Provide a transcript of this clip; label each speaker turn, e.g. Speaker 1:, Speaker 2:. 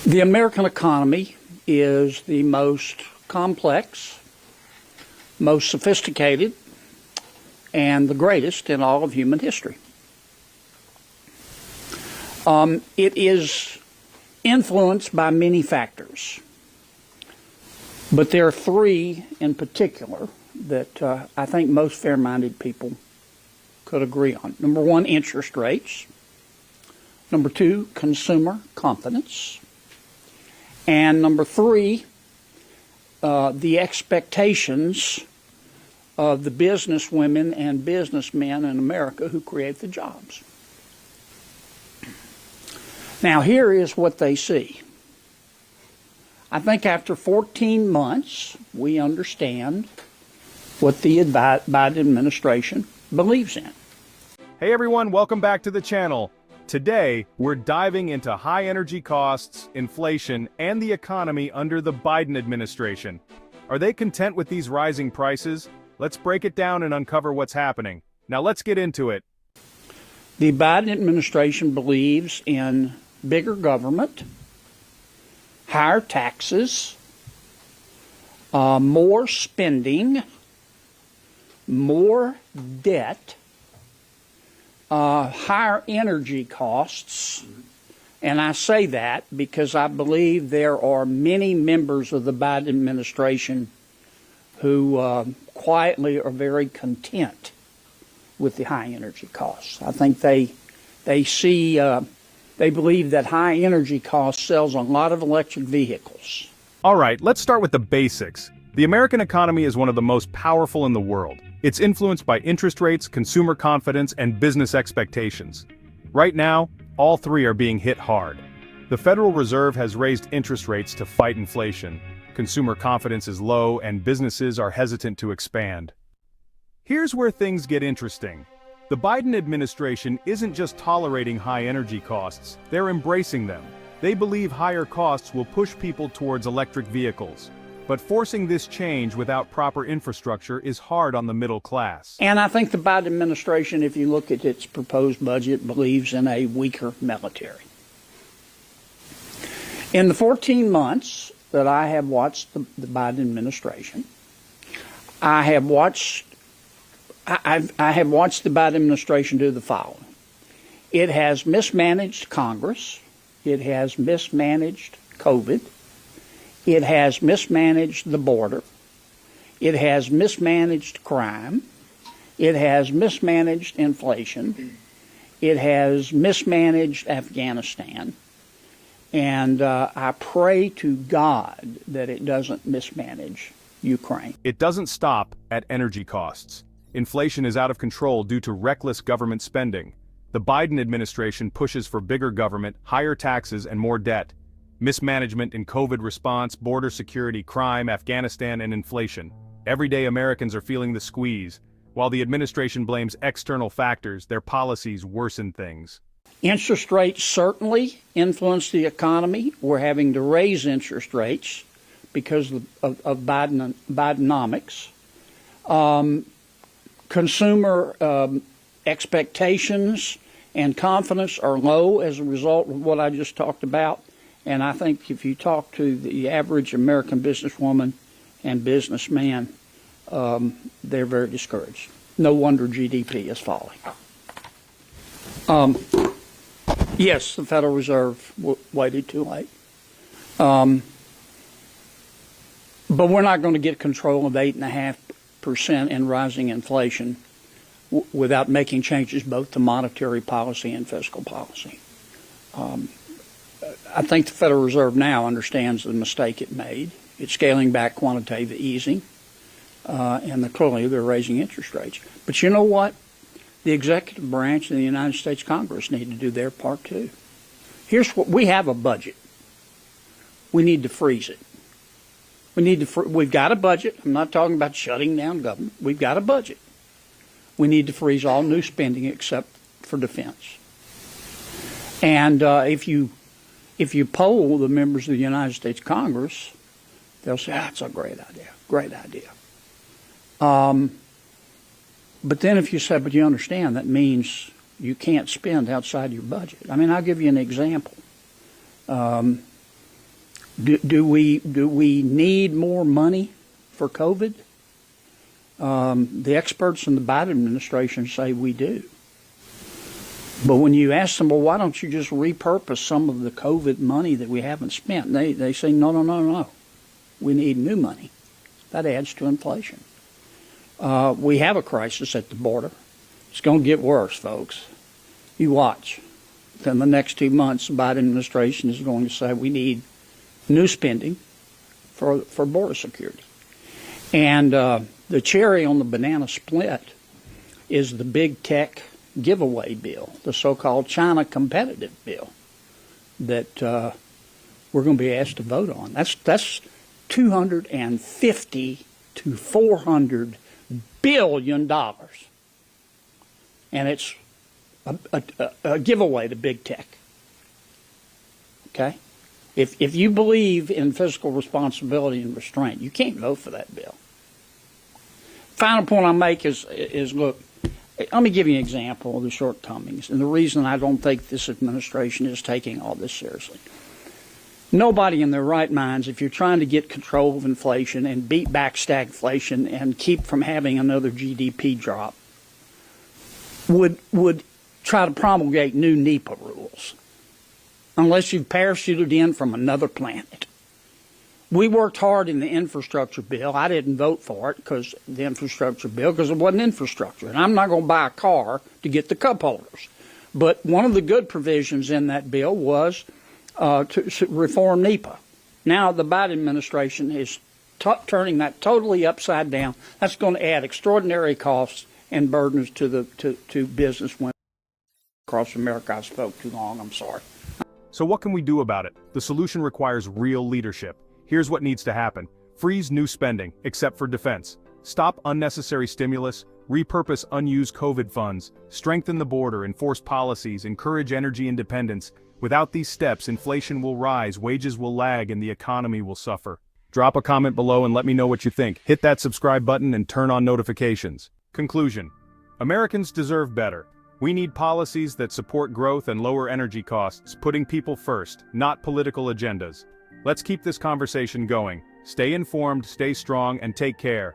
Speaker 1: The American economy is the most complex, most sophisticated, and the greatest in all of human history. It is influenced by many factors, but there are three in particular that I think most fair-minded people could agree on. Number one, interest rates. Number two, consumer confidence. And number three, the expectations of the businesswomen and businessmen in America who create the jobs. Now, here is what they see. I think after 14 months, we understand what the Biden administration believes in.
Speaker 2: Hey everyone, welcome back to the channel. Today, we're diving into high energy costs, inflation, and the economy under the Biden administration. Are they content with these rising prices? Let's break it down and uncover what's happening. Now let's get into it.
Speaker 1: The Biden administration believes in bigger government, higher taxes, more spending, more debt, higher energy costs, and I say that because I believe there are many members of the Biden administration who quietly are very content with the high energy costs. I think they believe that high energy costs sells a lot of electric vehicles.
Speaker 2: All right, let's start with the basics. The American economy is one of the most powerful in the world. It's influenced by interest rates, consumer confidence, and business expectations. Right now, all three are being hit hard. The Federal Reserve has raised interest rates to fight inflation. Consumer confidence is low, and businesses are hesitant to expand. Here's where things get interesting. The Biden administration isn't just tolerating high energy costs, they're embracing them. They believe higher costs will push people towards electric vehicles. But forcing this change without proper infrastructure is hard on the middle class.
Speaker 1: And I think the Biden administration, if you look at its proposed budget, believes in a weaker military. In the 14 months that I have watched the Biden administration, I have watched the Biden administration do the following. It has mismanaged Congress. It has mismanaged COVID. It has mismanaged the border. It has mismanaged crime. It has mismanaged inflation. It has mismanaged Afghanistan. And I pray to God that it doesn't mismanage Ukraine.
Speaker 2: It doesn't stop at energy costs. Inflation is out of control due to reckless government spending. The Biden administration pushes for bigger government, higher taxes, and more debt. Mismanagement in COVID response, border security, crime, Afghanistan, and inflation. Everyday Americans are feeling the squeeze. While the administration blames external factors, their policies worsen things.
Speaker 1: Interest rates certainly influence the economy. We're having to raise interest rates because of Bidenomics. Consumer expectations and confidence are low as a result of what I just talked about. And I think if you talk to the average American businesswoman and businessman, they're very discouraged. No wonder GDP is falling. Yes, the Federal Reserve waited too late. But we're not going to get control of 8.5% in rising inflation without making changes both to monetary policy and fiscal policy. I think the Federal Reserve now understands the mistake it made. It's scaling back quantitative easing, and clearly they're raising interest rates. But you know what? The executive branch and the United States Congress need to do their part too. Here's what we have: a budget. We need to freeze it. We've got a budget. I'm not talking about shutting down government. We've got a budget. We need to freeze all new spending except for defense. And if you poll the members of the United States Congress, they'll say, that's a great idea. But then if you say, but you understand, that means you can't spend outside your budget. I mean, I'll give you an example. Do we need more money for COVID? The experts in the Biden administration say we do. But when you ask them, well, why don't you just repurpose some of the COVID money that we haven't spent? They say, no. We need new money. That adds to inflation. We have a crisis at the border. It's going to get worse, folks. You watch. In the next 2 months, the Biden administration is going to say we need new spending for border security. And the cherry on the banana split is the big tech giveaway bill, the so-called China competitive bill that we're going to be asked to vote on. That's $250 to $400 billion, and it's a giveaway to big tech. Okay, if you believe in fiscal responsibility and restraint, you can't vote for that bill. Final point I make is look. Let me give you an example of the shortcomings and the reason I don't think this administration is taking all this seriously. Nobody in their right minds, if you're trying to get control of inflation and beat back stagflation and keep from having another GDP drop, would try to promulgate new NEPA rules unless you've parachuted in from another planet. We worked hard in the infrastructure bill. I didn't vote for it because it wasn't infrastructure. And I'm not going to buy a car to get the cup holders. But one of the good provisions in that bill was to reform NEPA. Now the Biden administration is turning that totally upside down. That's going to add extraordinary costs and burdens to business women across America. I spoke too long. I'm sorry.
Speaker 2: So what can we do about it? The solution requires real leadership. Here's what needs to happen. Freeze new spending, except for defense. Stop unnecessary stimulus, repurpose unused COVID funds, strengthen the border, enforce policies, encourage energy independence. Without these steps, inflation will rise, wages will lag, and the economy will suffer. Drop a comment below and let me know what you think. Hit that subscribe button and turn on notifications. Conclusion. Americans deserve better. We need policies that support growth and lower energy costs, putting people first, not political agendas. Let's keep this conversation going. Stay informed, stay strong, and take care.